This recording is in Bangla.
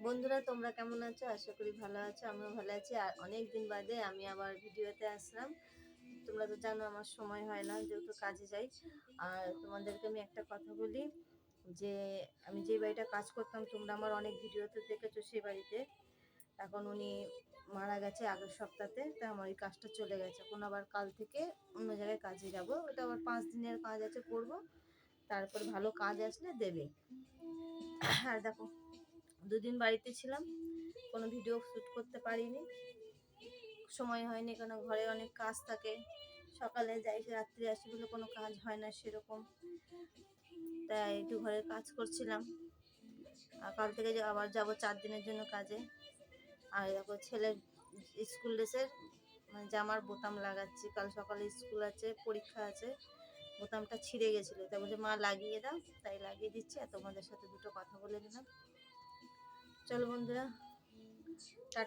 বন্ধুরা, তোমরা কেমন আছো? আশা করি ভালো আছো। আমিও ভালো আছি। আর অনেক দিন বাদে আমি আবার ভিডিওতে আসলাম। তোমরা তো জানো আমার সময় হয় না, যেহেতু কাজে যাই। আর তোমাদেরকে আমি একটা কথা বলি, যে আমি যে বাড়িটা কাজ করতাম, তোমরা আমার অনেক ভিডিওতে দেখেছো সেই বাড়িতে। এখন উনি মারা গেছে আগের সপ্তাহে, তো আমার এই কাজটা চলে গেছে। এখন আবার কাল থেকে অন্য জায়গায় কাজে যাব। ওটা আবার 5 দিনের কাজ আছে, করব। তারপর ভালো কাজ আসলে দেবে। আর দেখো, 2 দিন বাড়িতে ছিলাম, কোনো ভিডিও শ্যুট করতে পারিনি, সময় হয়নি, কেন ঘরে অনেক কাজ থাকে। সকালে যাই, রাত্রে আসি বলে কোনো কাজ হয় না সেরকম। তাই একটু ঘরের কাজ করছিলাম। আর কাল থেকে আবার যাব 4 দিনের জন্য কাজে। আর দেখো, ছেলের স্কুল ড্রেসের মানে জামার বোতাম লাগাচ্ছি। কাল সকালে স্কুল আছে, পরীক্ষা আছে। বোতামটা ছিঁড়ে গেছিলো, তাই বলছে মা লাগিয়ে দাও, তাই লাগিয়ে দিচ্ছি। আর তোমাদের সাথে দুটো কথা বলে নিলাম। চলো বন্ধুরা, টাটা।